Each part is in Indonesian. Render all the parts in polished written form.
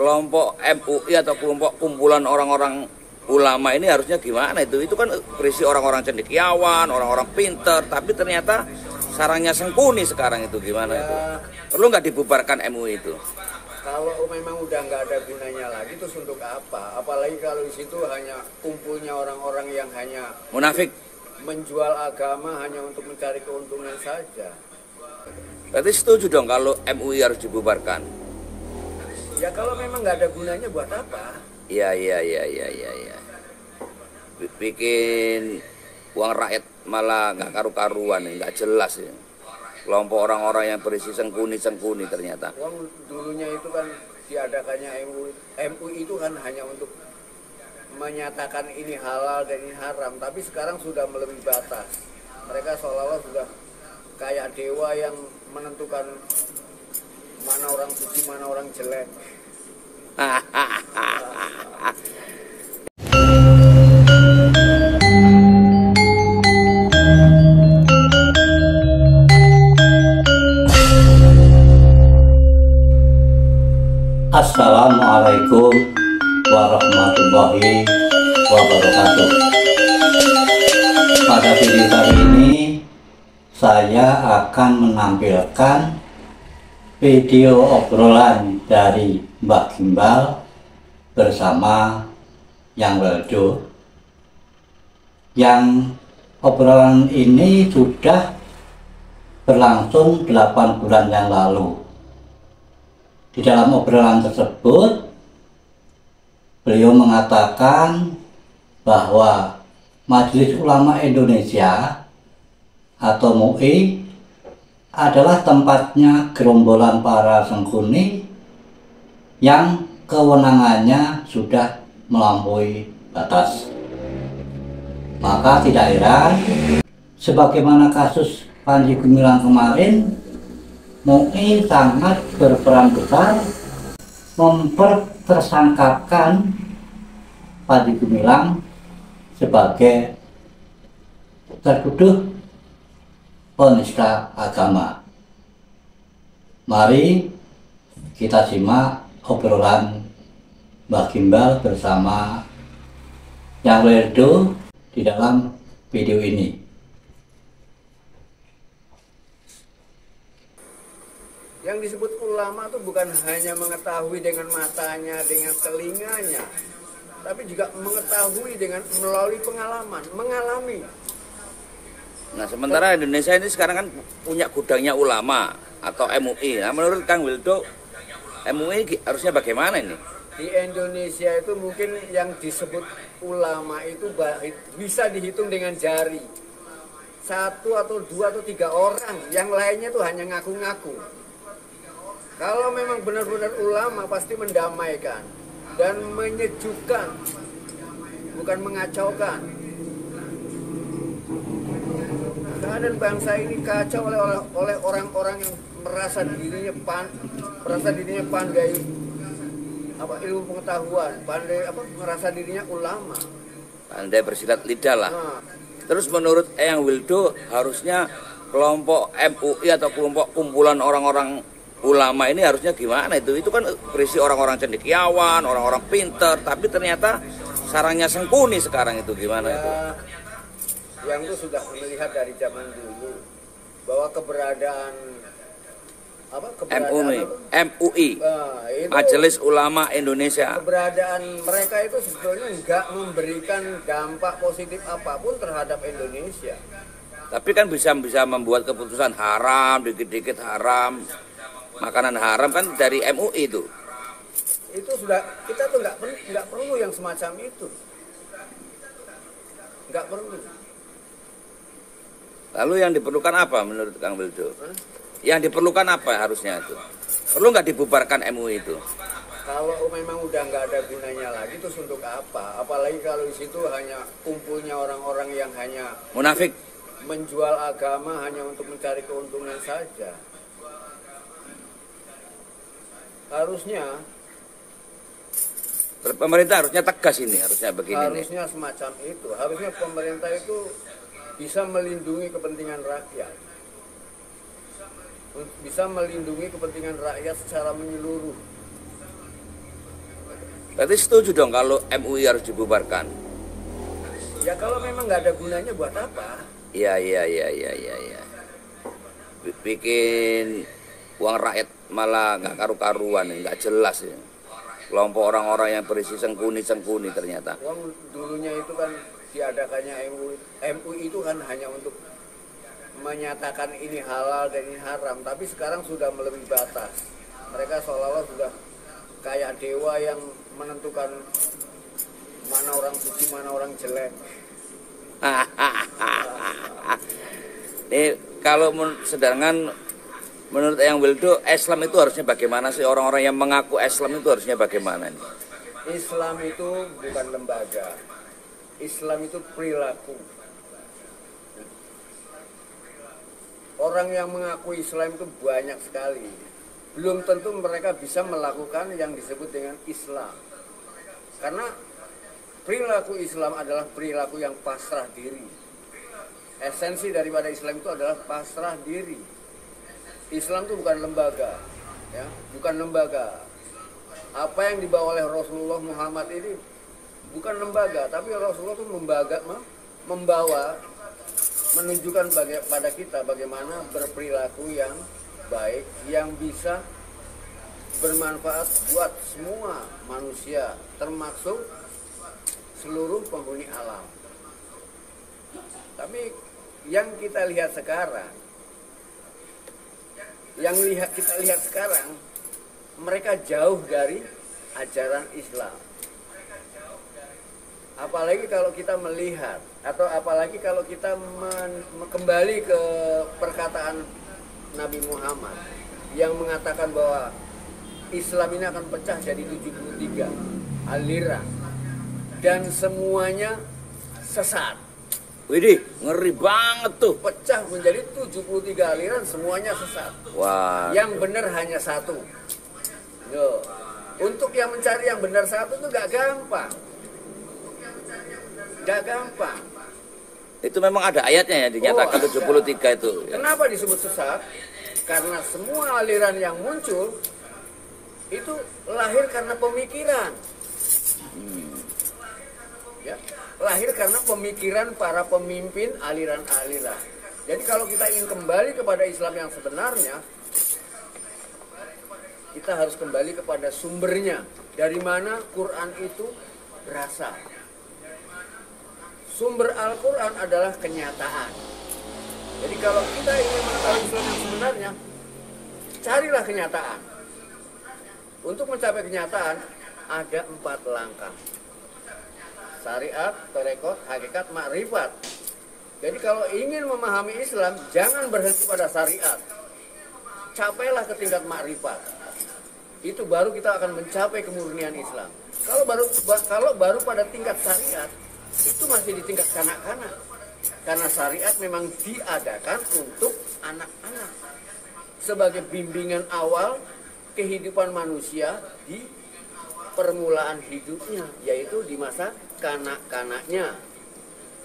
kelompok MUI atau kelompok kumpulan orang-orang ulama ini harusnya gimana itu? Itu kan berisi orang-orang cendekiawan, orang-orang pinter, tapi ternyata sarangnya Sengkuni sekarang itu gimana itu? Perlu nggak dibubarkan MUI itu? Kalau memang udah nggak ada gunanya lagi, terus untuk apa? Apalagi kalau di situ hanya kumpulnya orang-orang yang hanya Munafik. menjual agama hanya untuk mencari keuntungan saja. Berarti setuju dong kalau MUI harus dibubarkan? Ya kalau memang nggak ada gunanya buat apa? Iya. Bikin uang rakyat malah nggak karu-karuan, nggak jelas ya. Kelompok orang-orang yang berisi Sengkuni ternyata. Uang dulunya itu kan diadakannya MUI itu kan hanya untuk menyatakan ini halal dan ini haram, tapi sekarang sudah melebihi batas. Mereka seolah-olah sudah kayak dewa yang menentukan mana orang suci, mana orang jelek. Assalamualaikum warahmatullahi wabarakatuh. Pada video kali ini saya akan menampilkan video obrolan dari Mbak Gimbal bersama Yang Waldo, yang obrolan ini sudah berlangsung 8 bulan yang lalu. Di dalam obrolan tersebut, beliau mengatakan bahwa Majelis Ulama Indonesia atau MUI adalah tempatnya gerombolan para Sengkuni yang kewenangannya sudah melampaui batas. Maka tidak heran, sebagaimana kasus Panji Gumilang kemarin, MUI sangat berperan besar mempertersangkakan Panji Gumilang sebagai tertuduh penista agama. Mari kita simak obrolan Mbak Gimbal bersama Yang Waldo di dalam video ini. Yang disebut ulama itu bukan hanya mengetahui dengan matanya, dengan telinganya, tapi juga mengetahui dengan melalui pengalaman, mengalami. Nah, sementara Indonesia ini sekarang kan punya gudangnya ulama atau MUI. Nah, menurut Kang Waldo, MUI harusnya bagaimana ini? Di Indonesia itu mungkin yang disebut ulama itu bisa dihitung dengan jari. 1 atau 2 atau 3 orang, yang lainnya tuh hanya ngaku-ngaku. Kalau memang benar-benar ulama pasti mendamaikan dan menyejukkan, bukan mengacaukan. Keadaan bangsa ini kacau oleh orang-orang yang merasa dirinya pandai ilmu pengetahuan, merasa dirinya ulama. Pandai bersilat lidah lah. Nah. Terus menurut Yang Waldo harusnya kelompok MUI atau kelompok kumpulan orang-orang ulama ini harusnya gimana itu? Itu kan berisi orang-orang cendekiawan, orang-orang pinter, tapi ternyata sarangnya Sengkuni sekarang itu gimana itu? Yang itu sudah melihat dari zaman dulu bahwa keberadaan MUI, Majelis Ulama Indonesia. Keberadaan mereka itu sebetulnya enggak memberikan dampak positif apapun terhadap Indonesia. Tapi kan bisa membuat keputusan haram, dikit-dikit haram. Makanan haram kan dari MUI itu. Itu sudah, kita tuh nggak perlu yang semacam itu. Nggak perlu. Lalu yang diperlukan apa menurut Kang Waldo? Yang diperlukan apa harusnya itu? Perlu nggak dibubarkan MUI itu? Kalau memang udah nggak ada gunanya lagi, terus untuk apa? Apalagi kalau di situ hanya kumpulnya orang-orang yang hanya munafik, menjual agama hanya untuk mencari keuntungan saja. Harusnya pemerintah harusnya tegas ini, harusnya begini. Harusnya semacam itu. Harusnya pemerintah itu bisa melindungi kepentingan rakyat. Bisa melindungi kepentingan rakyat secara menyeluruh. Berarti setuju dong kalau MUI harus dibubarkan? Ya kalau memang nggak ada gunanya buat apa? Iya, iya, iya, iya, iya, iya. Bikin uang rakyat malah nggak karu-karuan, nggak jelas ya. Kelompok orang-orang yang berisi sengkuni-sengkuni ternyata. Uang dulunya itu kan diadakannya MUI itu kan hanya untuk menyatakan ini halal dan ini haram, tapi sekarang sudah melebihi batas. Mereka seolah-olah sudah kayak dewa yang menentukan mana orang suci, mana orang jelek. Ini kalau sedangkan menurut Eyang Wildo, Islam itu harusnya bagaimana sih? Orang-orang yang mengaku Islam itu harusnya bagaimana nih? Islam itu bukan lembaga. Islam itu perilaku. Orang yang mengaku Islam itu banyak sekali. Belum tentu mereka bisa melakukan yang disebut dengan Islam. Karena perilaku Islam adalah perilaku yang pasrah diri. Esensi daripada Islam itu adalah pasrah diri. Islam itu bukan lembaga, ya, bukan lembaga. Apa yang dibawa oleh Rasulullah Muhammad ini bukan lembaga, tapi Rasulullah itu membawa, menunjukkan pada kita bagaimana berperilaku yang baik, yang bisa bermanfaat buat semua manusia, termasuk seluruh penghuni alam. Tapi yang kita lihat sekarang, kita lihat sekarang, mereka jauh dari ajaran Islam. Apalagi kalau kita melihat, atau apalagi kalau kita kembali ke perkataan Nabi Muhammad yang mengatakan bahwa Islam ini akan pecah jadi 73 aliran dan semuanya sesat. Widih, ngeri banget tuh. Pecah menjadi 73 aliran, semuanya sesat. Wah. Yang benar hanya satu. Yo. Untuk yang mencari yang benar satu itu gak gampang. Gak gampang. Itu memang ada ayatnya ya, dinyatakan 73 itu. Kenapa disebut sesat? Karena semua aliran yang muncul itu lahir karena pemikiran. Ya, lahir karena pemikiran para pemimpin aliran-aliran. Jadi kalau kita ingin kembali kepada Islam yang sebenarnya, kita harus kembali kepada sumbernya. Dari mana Quran itu berasal. Sumber Al-Quran adalah kenyataan. Jadi kalau kita ingin mengetahui Islam yang sebenarnya, carilah kenyataan. Untuk mencapai kenyataan, ada 4 langkah. Syariat, tarekat, hakikat, makrifat. Jadi kalau ingin memahami Islam, jangan berhenti pada syariat. Capailah ke tingkat makrifat. Itu baru kita akan mencapai kemurnian Islam. Kalau baru pada tingkat syariat, itu masih di tingkat kanak-kanak. Karena syariat memang diadakan untuk anak-anak. Sebagai bimbingan awal kehidupan manusia di permulaan hidupnya, yaitu di masa kanak-kanaknya.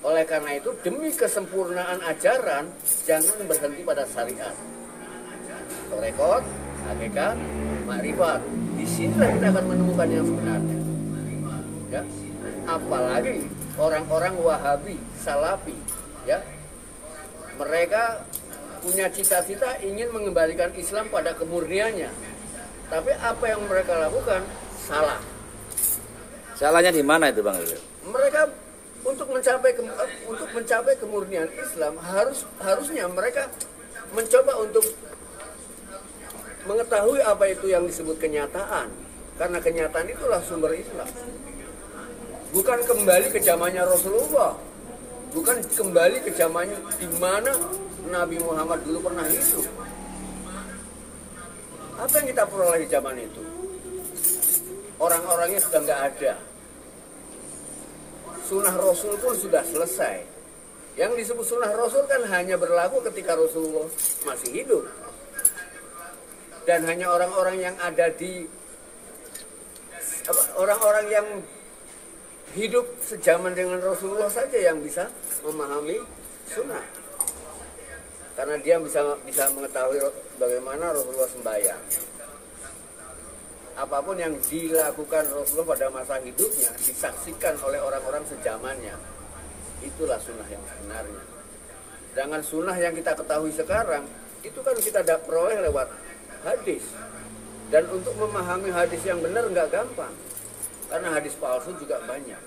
Oleh karena itu, demi kesempurnaan ajaran, jangan berhenti pada syariat. Tarekat, hakikat, makrifat. Disinilah kita akan menemukan yang sebenarnya. Ya, apalagi orang-orang Wahabi, Salafi, ya, mereka punya cita-cita ingin mengembalikan Islam pada kemurniannya. Tapi apa yang mereka lakukan salah. Salahnya di mana itu Bang? Mereka untuk mencapai kemurnian Islam harusnya mereka mencoba untuk mengetahui apa itu yang disebut kenyataan. Karena kenyataan itulah sumber Islam. Bukan kembali ke zamannya Rasulullah. Bukan kembali ke zamannya di mana Nabi Muhammad dulu pernah hidup. Apa yang kita peroleh di zaman itu? Orang-orangnya sudah nggak ada. Sunnah Rasul pun sudah selesai. Yang disebut sunnah Rasul kan hanya berlaku ketika Rasulullah masih hidup. Dan hanya orang-orang yang ada di orang-orang yang hidup sejaman dengan Rasulullah saja yang bisa memahami sunnah. Karena dia bisa mengetahui bagaimana Rasulullah sembahyang. apapun yang dilakukan Rasulullah pada masa hidupnya disaksikan oleh orang-orang sejamannya. Itulah sunnah yang sebenarnya. Dengan sunnah yang kita ketahui sekarang, itu kan kita peroleh lewat hadis. Dan untuk memahami hadis yang benar nggak gampang, karena hadis palsu juga banyak.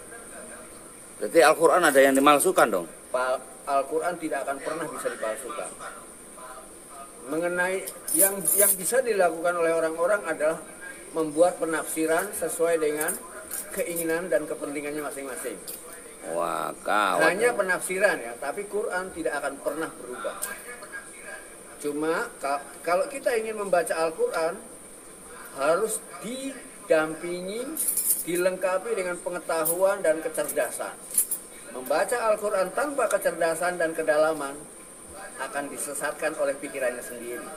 Berarti Al-Quran ada yang dimalsukan dong? Al-Quran tidak akan pernah bisa dipalsukan. Mengenai yang bisa dilakukan oleh orang-orang adalah membuat penafsiran sesuai dengan keinginan dan kepentingannya masing-masing. Wah, kawat. Hanya penafsiran ya, tapi Quran tidak akan pernah berubah. Cuma kalau kita ingin membaca Al-Quran, harus didampingi, dilengkapi dengan pengetahuan dan kecerdasan. Membaca Al-Quran tanpa kecerdasan dan kedalaman akan disesatkan oleh pikirannya sendiri.